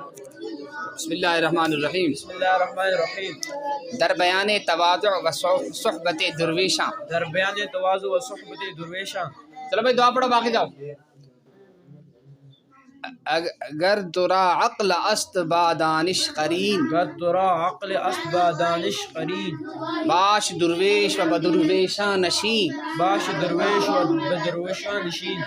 بسم اللہ الرحمن الرحیم. بسم اللہ الرحمن الرحیم. در بیان تواضع و صحبت درویشاں. در بیان تواضع و صحبت درویشاں. چلو بھائی دعا پڑھو، باقی جاؤ. اگر ترا عقل است با دانش قرین، گر ترا عقل است با دانش قرین، باش درویش و بدرویشاں نشین. باش درویش و بدرویشاں نشین.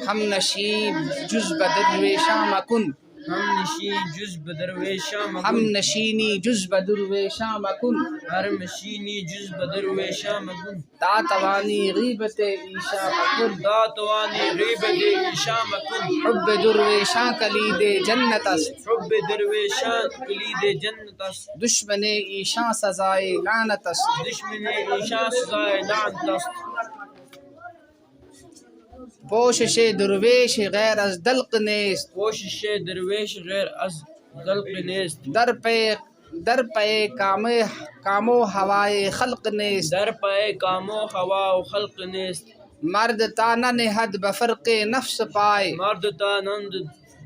ہم نشین جز بدرویشاں مکن، ہم نشین جز بدرویشاں ہم مگن. نشینی جز بدرویشاں مکن. ہر مشینی جز بدرویشاں مگن. تا توانی غیبت ایشا مکن، دا توانی غیبت ایشاں مکن. حب درویشاں کلید جنت است، حب درویشاں کلید جنت است. دشمن ایشاں سزائے لعنت است. دشمن ایشاں سزائے لعنت است. پوشش درویش غیر از دلق نیست، کوشش درویش غیر از دلق نیست. در پے کام و ہوائے خلق نیست. در پائے کام و ہوا و خلق نیست. مرد تا ننہد بفرق نفس پائے، مرد تا نند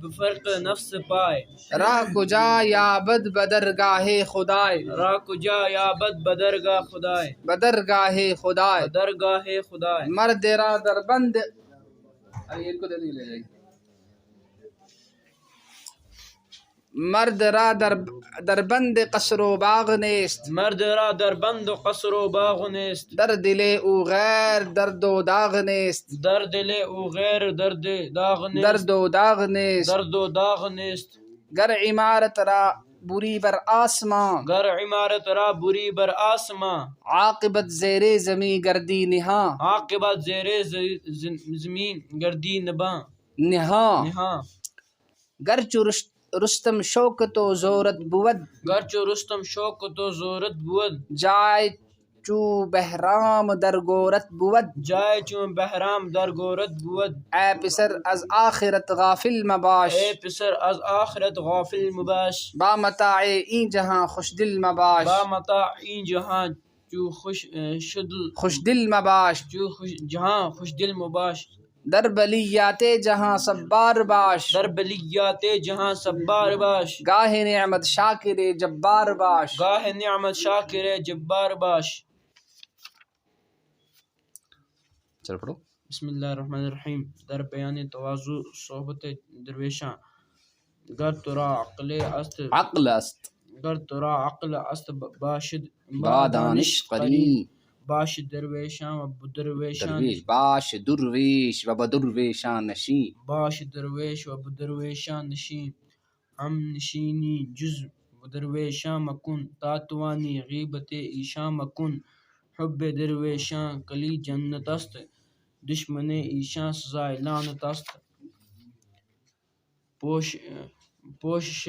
بفرق نفس پائے. راہ کجا یابد بدرگاہ خدائے، را کجا یابد بدرگاہ خدائے. بدرگاہ خدائے. بدرگاہ خدائے. مرد را در بند، ان کو دے دیں، لے جائیں. مرد را در بند قصر و باغ نیست، مرد را در بند و قصر و باغ نیست. در دل او غیر درد و داغ نیست. در دل او غیر درد داغ نیست. درد و داغ نیست. درد و داغ نیست. گر عمارت را بری بر آسمان، گر عمارت را بری بر آسمان. عاقبت زیر زمین گردی نہاں. عاقبت زیر زمین گردی نباں. نہاں. نہاں. گرچہ رستم شوکت و زورت بود، گرچہ رستم شوق تو زورت بود. جائے چو بہرام در گورت بود. جائے چون بہرام در گورت بود. اے پسر از آخرت غافل مباش، اے پسر از آخرت غافل مباش. با متاع این جہاں خوش دل مباش. با متاع این جہاں جو خوش دل مباش. جہاں خوش دل مباش. در بلیات جہاں صبار باش، در بلیات جہاں صبار باش. گاہ نعمت شاکر جبار باش. گاہ نعمت شاکر جبار باش. چل پڑھو. بسم اللہ الرحمن الرحیم. در بیان تواضع صحبت درویشاں. گر ترا عقل است گر ترا عقل است باشد با دانش قرین، باش درویشاں و بدرویشاں. درویش باش درویش و بدرویشاں نشین. باش درویش و بدرویشاں نشین. ہم نشینی جز بدرویشاں مکن. تاتوانی غیبت ایشاں مکن. حب درویشاں کلی جنت است. دشمن ایشاں سزائے لعنت است. پوشش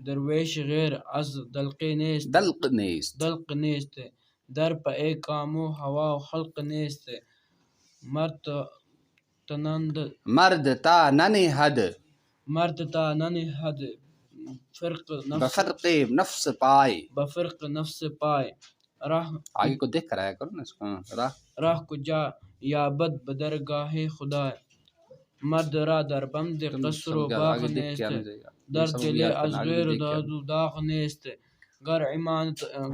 درویش غیر از دلق نیست. دلق نیست. دلق نیست. در پے کام و ہوا و خلق نیست. مرد تا ننہد مرد تا ننہد فرق نفس بفرق نفس پائے. بفرق نفس پائے. راہ آگے کو دیکھ کر آیا کرو نا اس کو. راہ کجا یابد بدرگاہ خدا. مرد را در بند قصر و باغ نیست. در دل از غیر داد و داغ نیست.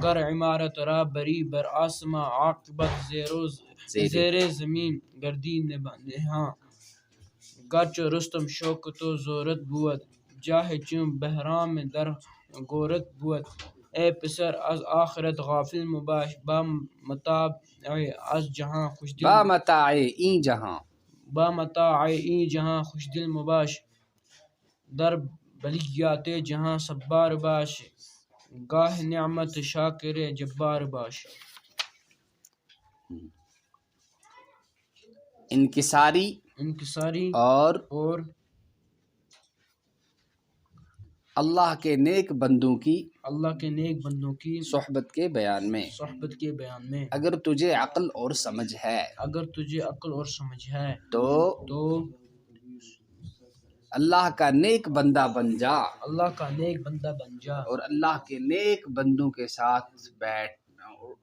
گر عمارت را بری بر آسمان. عاقبت زیر زمین گردی نہاں. گرچہ رستم شوق تو زورت بود. جاہ چون بہرام در گورت بود. اے پسر از آخرت غافل مباش. با متاع از جہاں خوش دل. با متاع این جہاں. با متاع این جہاں خوش دل مباش. در بلیات جہاں صبار باش. گاہ نعمت شاکر جبار باش. انکساری اور اللہ کے نیک بندوں کی صحبت کے بیان میں. اگر تجھے عقل اور سمجھ ہے، اگر تجھے عقل اور سمجھ ہے تو اللہ کا نیک بندہ بن جا. اللہ کا نیک بندہ بن جا. اور اللہ کے نیک بندوں کے ساتھ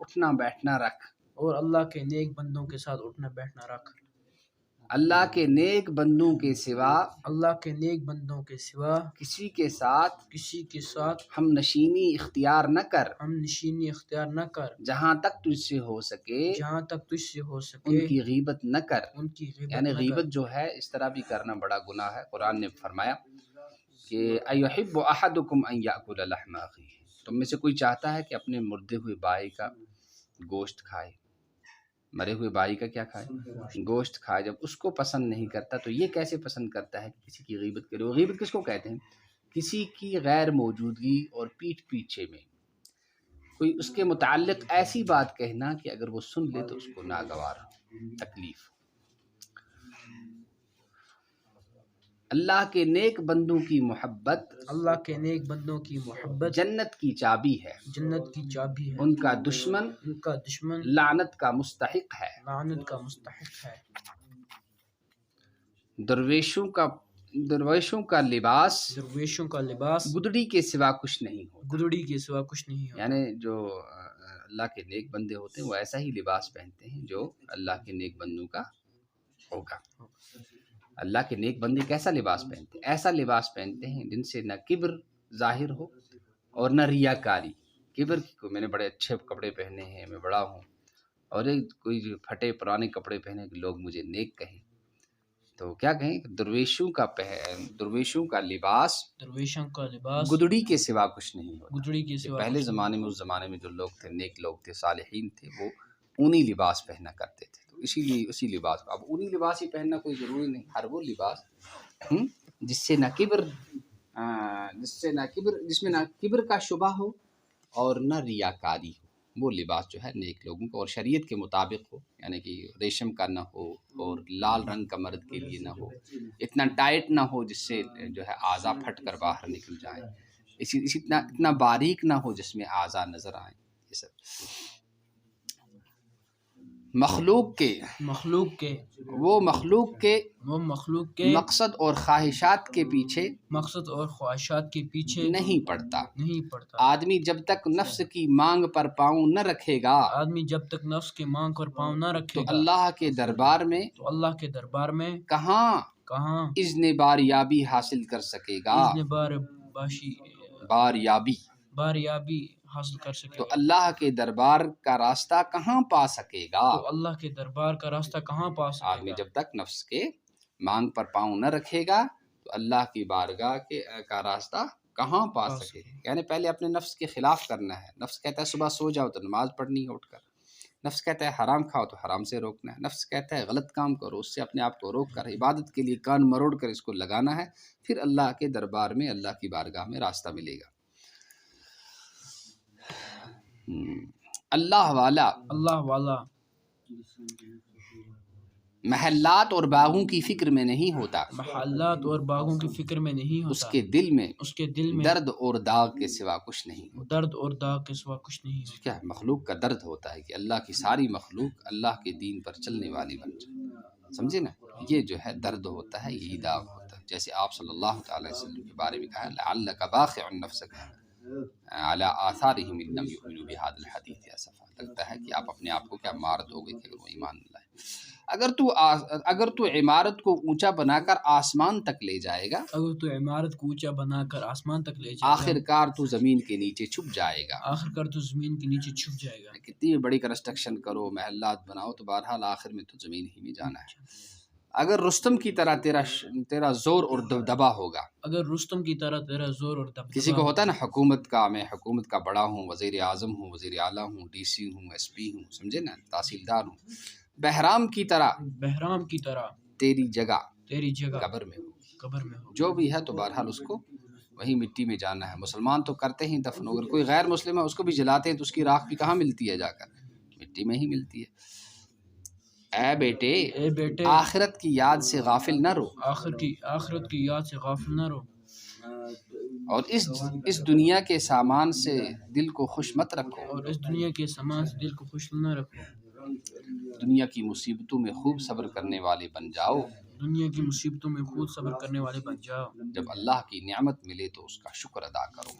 اٹھنا بیٹھنا رکھ. اور اللہ کے نیک بندوں کے ساتھ اٹھنا بیٹھنا رکھ. اللہ کے نیک بندوں کے سوا اللہ کے نیک بندوں کے سوا کسی کے ساتھ ہم نشینی اختیار نہ کر، ہم نشینی اختیار نہ کر، جہاں تک تجھ سے ہو سکے جہاں تک تجھ سے ہو ان سکے کی غیبت نہ کر۔ ان کی غیبت یعنی نہ کر۔ غیبت جو ہے اس طرح بھی کرنا بڑا گناہ ہے۔ قرآن نے فرمایا کہ ایحب احدکم ان یاکل لحم اخیہ، تم میں سے کوئی چاہتا ہے کہ اپنے مردے ہوئے بھائی کا گوشت کھائے، مرے ہوئے بھائی کا کیا کھائے؟ گوشت کھائے۔ جب اس کو پسند نہیں کرتا تو یہ کیسے پسند کرتا ہے کہ کسی کی غیبت کرے؟ غیبت کس کو کہتے ہیں؟ کسی کی غیر موجودگی اور پیٹھ پیچھے میں کوئی اس کے متعلق ایسی بات کہنا کہ اگر وہ سن لے تو اس کو ناگوار ہو، تکلیف۔ اللہ کے نیک بندوں کی محبت اللہ کے نیک بندوں کی محبت جنت کی چابی ہے، جنت کی چابی ہے، ان کا دشمن لعنت کا مستحق ہے۔ لعنت کا مستحق ہے۔ درویشوں کا لباس گدڑی کے سوا کچھ نہیں ہوتا، گدڑی کے سوا کچھ نہیں ہوتا۔ یعنی جو اللہ کے نیک بندے ہوتے ہیں وہ ایسا ہی لباس پہنتے ہیں جو اللہ کے نیک بندوں کا ہوگا۔ اللہ کے نیک بندے کیسا لباس پہنتے ہیں؟ ایسا لباس پہنتے ہیں جن سے نہ کبر ظاہر ہو اور نہ ریاکاری۔ کبر کو میں نے بڑے اچھے کپڑے پہنے ہیں، میں بڑا ہوں، اور کوئی پھٹے پرانے کپڑے پہنے کہ لوگ مجھے نیک کہیں، تو کیا کہیں؟ درویشوں کا لباس گدڑی کے سوا کچھ نہیں ہوتا۔ گدڑی کے سوا پہلے زمانے میں، اس زمانے میں جو لوگ تھے، نیک لوگ تھے، صالحین تھے، وہ اونی لباس پہنا کرتے تھے، تو اسی لیے اسی لباس کو اب اونی لباس ہی پہننا کوئی ضروری نہیں، ہر وہ لباس جس میں نہ کبر کا شبہ ہو اور نہ ریاکاری ہو، وہ لباس جو ہے نیک لوگوں کو اور شریعت کے مطابق ہو، یعنی کہ ریشم کا نہ ہو اور لال رنگ کا مرد کے لیے نہ ہو، اتنا ٹائٹ نہ ہو جس سے جو ہے اعضاء پھٹ کر باہر نکل جائیں، اتنا باریک نہ ہو جس میں اعضاء نظر آئیں۔ یہ سب مخلوق کے مقصد اور خواہشات کے پیچھے نہیں پڑتا۔ آدمی جب تک نفس کی مانگ پر پاؤں نہ رکھے گا تو اللہ کے دربار میں کہاں اذن باریابی حاصل کر سکے گا؟ باریابی حاصل کر سکے تو اللہ کے دربار کا راستہ کہاں پا سکے گا؟ آدمی جب تک نفس کے مانگ پر پاؤں نہ رکھے گا تو اللہ کی بارگاہ کا راستہ کہاں پا سکے گا؟ یعنی پہلے اپنے نفس کے خلاف کرنا ہے۔ نفس کہتا ہے صبح سو جاؤ تو نماز پڑھنی ہے اٹھ کر، نفس کہتا ہے حرام کھاؤ تو حرام سے روکنا ہے، نفس کہتا ہے غلط کام کرو، اس سے اپنے آپ کو روک کر عبادت کے لیے کان مروڑ کر اس کو لگانا ہے، پھر اللہ کے دربار میں، اللہ کی بارگاہ میں راستہ ملے گا۔ اللہ والا محلات اور باغوں کی فکر میں نہیں ہوتا، اس کے دل میں درد اور داغ کے سوا کچھ نہیں ہوتا۔ کیا مخلوق کا درد ہوتا ہے کہ اللہ کی ساری مخلوق اللہ کے دین پر چلنے والی بن جائے، سمجھے نا؟ یہ جو ہے درد ہوتا ہے، یہی داغ ہوتا ہے۔ جیسے آپ صلی اللہ تعالی وسلم کے بارے میں کہا لعلک باخع نفسک علی آثارہم ان لم یؤمنوا بہذا الحدیث اسفا، لگتا ہے کہ آپ اپنے آپ کو کیا مار دو گے کہ وہ ایمان لائے۔ اگر تو عمارت کو اونچا بنا کر آسمان تک لے جائے گا، آخر کار تو زمین کے نیچے چھپ جائے گا۔ کتنی بڑی کنسٹرکشن کرو، محلات بناؤ، تو بہرحال آخر میں تو زمین ہی میں جانا ہے۔ اگر رستم کی طرح تیرا زور اور دبدبا ہوگا، کسی کو ہوتا ہے نا حکومت کا، میں حکومت کا بڑا ہوں، وزیر اعظم ہوں، وزیر اعلیٰ ہوں، ڈی سی ہوں، ایس پی ہوں، سمجھے نا، تحصیلدار ہوں، بہرام کی طرح تیری جگہ قبر میں ہو، جو بھی ہے تو بہرحال اس کو وہی مٹی میں جانا ہے۔ مسلمان تو کرتے ہیں دفن، اگر کوئی غیر مسلم ہے اس کو بھی جلاتے ہیں تو اس کی راکھ بھی کہاں ملتی ہے؟ جا کر مٹی میں ہی ملتی ہے۔ اے بیٹے آخرت کی یاد سے غافل نہ رو، اور اس دنیا کے سامان سے دل کو خوش مت رکھو، دنیا کی مصیبتوں میں خوب صبر کرنے والے بن جاؤ، جب اللہ کی نعمت ملے تو اس کا شکر ادا کرو۔